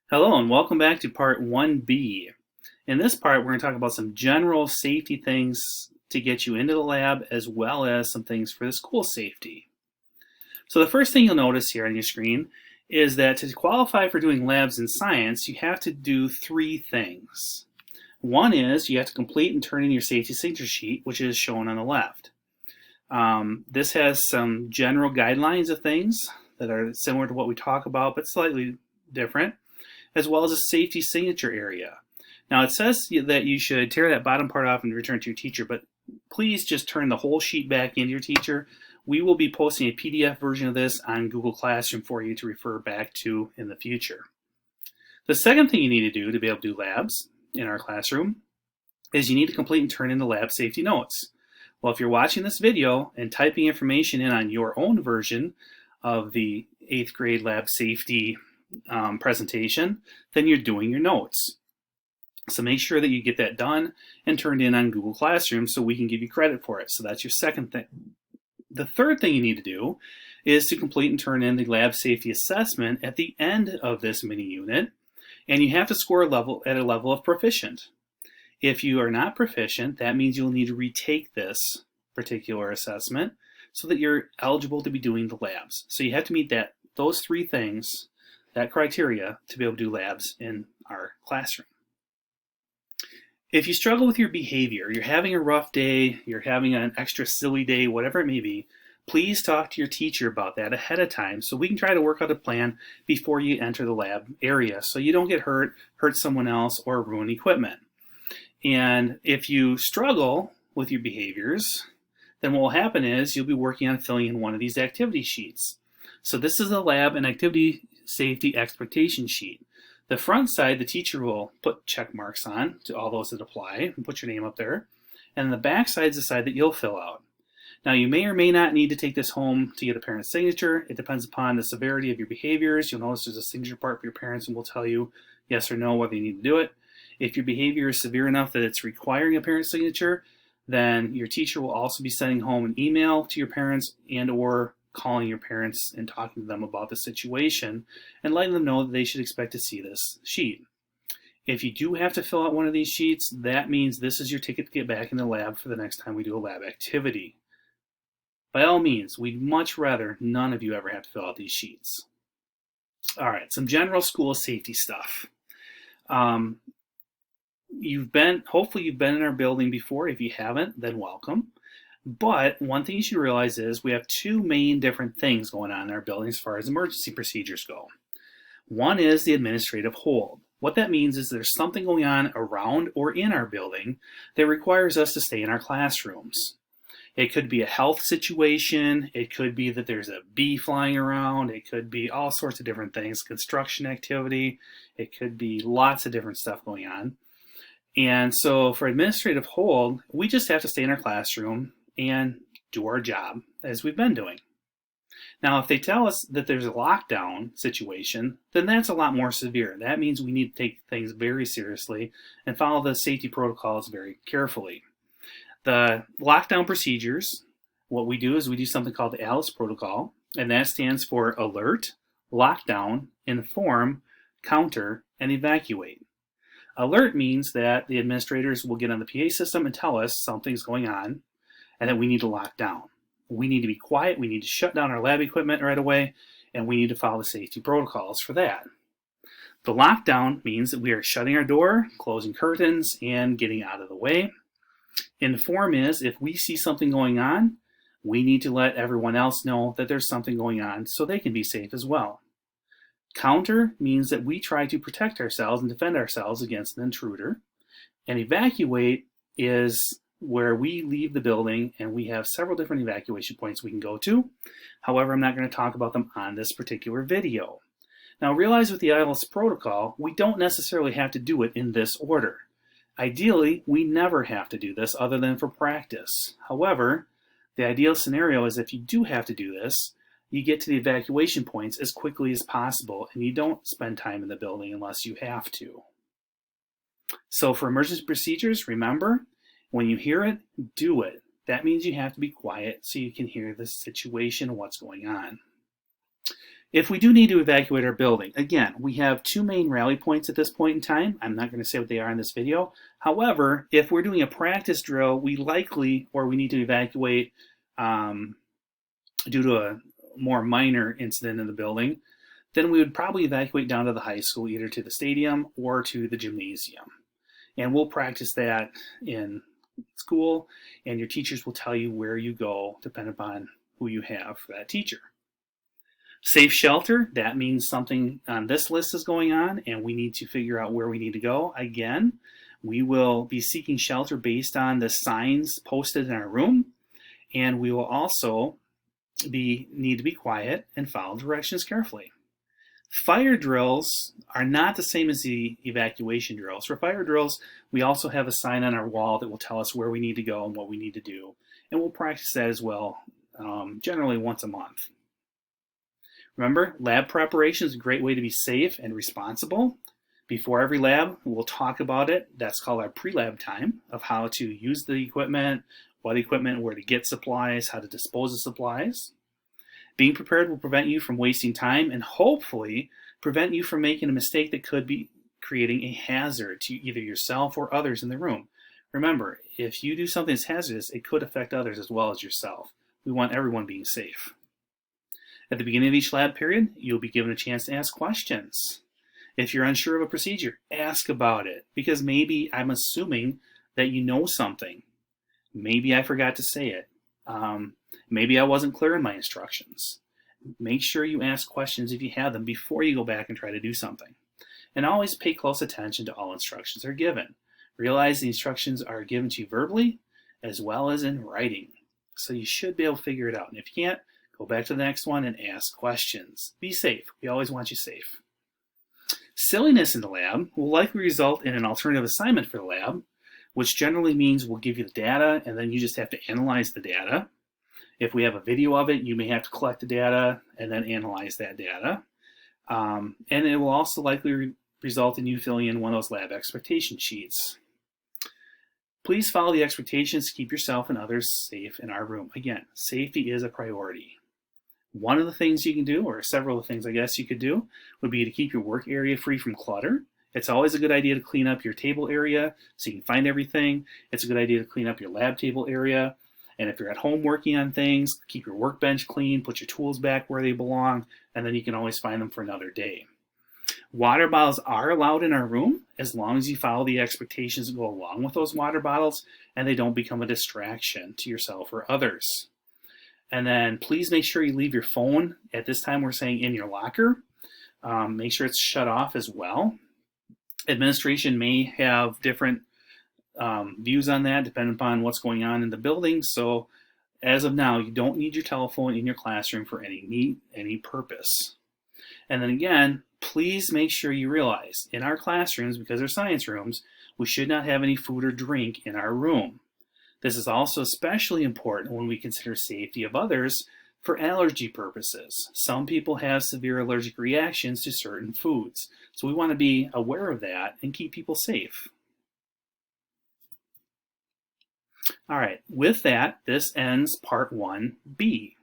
Hello and welcome back to part 1B. In this part, we're going to talk about some general safety things to get you into the lab as well as some things for the school safety. So the first thing you'll notice here on your screen is that to qualify for doing labs in science, you have to do three things. One is you have to complete and turn in your safety signature sheet, which is shown on the left. This has some general guidelines of things that are similar to what we talk about, but slightly different, as well as a safety signature area. Now it says that you should tear that bottom part off and return to your teacher, but please just turn the whole sheet back into your teacher. We will be posting a PDF version of this on Google Classroom for you to refer back to in the future. The second thing you need to do to be able to do labs in our classroom is you need to complete and turn in the lab safety notes. Well, if you're watching this video and typing information in on your own version of the 8th grade lab safety presentation, then you're doing your notes. So make sure that you get that done and turned in on Google Classroom so we can give you credit for it. So that's your second thing. The third thing you need to do is to complete and turn in the lab safety assessment at the end of this mini unit, and you have to score a level at a level of proficient. If you are not proficient, that means you'll need to retake this particular assessment so that you're eligible to be doing the labs. So you have to meet those three things, that criteria, to be able to do labs in our classroom. If you struggle with your behavior, you're having a rough day, you're having an extra silly day, whatever it may be, please talk to your teacher about that ahead of time so we can try to work out a plan before you enter the lab area so you don't get hurt someone else, or ruin equipment. And if you struggle with your behaviors, then what will happen is you'll be working on filling in one of these activity sheets. So this is a lab and activity safety expectation sheet. The front side, the teacher will put check marks on to all those that apply and put your name up there. And the back side is the side that you'll fill out. Now you may or may not need to take this home to get a parent's signature. It depends upon the severity of your behaviors. You'll notice there's a signature part for your parents and we'll tell you yes or no whether you need to do it. If your behavior is severe enough that it's requiring a parent's signature, then your teacher will also be sending home an email to your parents and or calling your parents and talking to them about the situation and letting them know that they should expect to see this sheet. If you do have to fill out one of these sheets, that means this is your ticket to get back in the lab for the next time we do a lab activity. By all means, we'd much rather none of you ever have to fill out these sheets. All right, some general school safety stuff. Hopefully you've been in our building before. If you haven't, then welcome. But one thing you should realize is we have two main different things going on in our building as far as emergency procedures go. One is the administrative hold. What that means is there's something going on around or in our building that requires us to stay in our classrooms. It could be a health situation, it could be that there's a bee flying around, it could be all sorts of different things, construction activity, it could be lots of different stuff going on. And so for administrative hold, we just have to stay in our classroom and do our job as we've been doing. Now, if they tell us that there's a lockdown situation, then that's a lot more severe. That means we need to take things very seriously and follow the safety protocols very carefully. The lockdown procedures, what we do is we do something called the ALICE protocol, and that stands for alert, lockdown, inform, counter, and evacuate. Alert means that the administrators will get on the PA system and tell us something's going on and that we need to lock down. We need to be quiet, we need to shut down our lab equipment right away, and we need to follow the safety protocols for that. The lockdown means that we are shutting our door, closing curtains, and getting out of the way. Inform is if we see something going on, we need to let everyone else know that there's something going on so they can be safe as well. Counter means that we try to protect ourselves and defend ourselves against an intruder. And evacuate is where we leave the building, and we have several different evacuation points we can go to. However, I'm not going to talk about them on this particular video. Now realize with the ALICE protocol, we don't necessarily have to do it in this order. Ideally, we never have to do this other than for practice. However, the ideal scenario is if you do have to do this, you get to the evacuation points as quickly as possible and you don't spend time in the building unless you have to. So for emergency procedures, remember, when you hear it, do it. That means you have to be quiet so you can hear the situation and what's going on. If we do need to evacuate our building, again, we have two main rally points at this point in time. I'm not going to say what they are in this video. However, if we're doing a practice drill, we need to evacuate due to a more minor incident in the building, then we would probably evacuate down to the high school, either to the stadium or to the gymnasium. And we'll practice that in school, and your teachers will tell you where you go, depending upon who you have for that teacher. Safe shelter, that means something on this list is going on, and we need to figure out where we need to go. Again, we will be seeking shelter based on the signs posted in our room, and we will also need to be quiet and follow directions carefully. Fire drills are not the same as the evacuation drills. For fire drills, we also have a sign on our wall that will tell us where we need to go and what we need to do. And we'll practice that as well, generally once a month. Remember, lab preparation is a great way to be safe and responsible. Before every lab, we'll talk about it. That's called our pre-lab time of how to use the equipment, what equipment, where to get supplies, how to dispose of supplies. Being prepared will prevent you from wasting time and hopefully prevent you from making a mistake that could be creating a hazard to either yourself or others in the room. Remember, if you do something that's hazardous, it could affect others as well as yourself. We want everyone being safe. At the beginning of each lab period, you'll be given a chance to ask questions. If you're unsure of a procedure, ask about it, because maybe I'm assuming that you know something. Maybe I forgot to say it. Maybe I wasn't clear in my instructions. Make sure you ask questions if you have them before you go back and try to do something. And always pay close attention to all instructions are given. Realize the instructions are given to you verbally as well as in writing. So you should be able to figure it out. And if you can't, go back to the next one and ask questions. Be safe. We always want you safe. Silliness in the lab will likely result in an alternative assignment for the lab, which generally means we'll give you the data and then you just have to analyze the data. If we have a video of it, you may have to collect the data and then analyze that data. And it will also likely result in you filling in one of those lab expectation sheets. Please follow the expectations to keep yourself and others safe in our room. Again, safety is a priority. One of the things you can do, or several of the things I guess you could do, would be to keep your work area free from clutter. It's always a good idea to clean up your table area so you can find everything. It's a good idea to clean up your lab table area. And if you're at home working on things, keep your workbench clean, put your tools back where they belong, and then you can always find them for another day. Water bottles are allowed in our room as long as you follow the expectations that go along with those water bottles and they don't become a distraction to yourself or others. And then please make sure you leave your phone, at this time we're saying in your locker. Make sure it's shut off as well. Administration may have different views on that depending upon what's going on in the building. So as of now, you don't need your telephone in your classroom for any purpose. And then again, please make sure you realize in our classrooms, because they're science rooms, we should not have any food or drink in our room. This is also especially important when we consider safety of others for allergy purposes. Some people have severe allergic reactions to certain foods. So we want to be aware of that and keep people safe. All right, with that, this ends part 1B.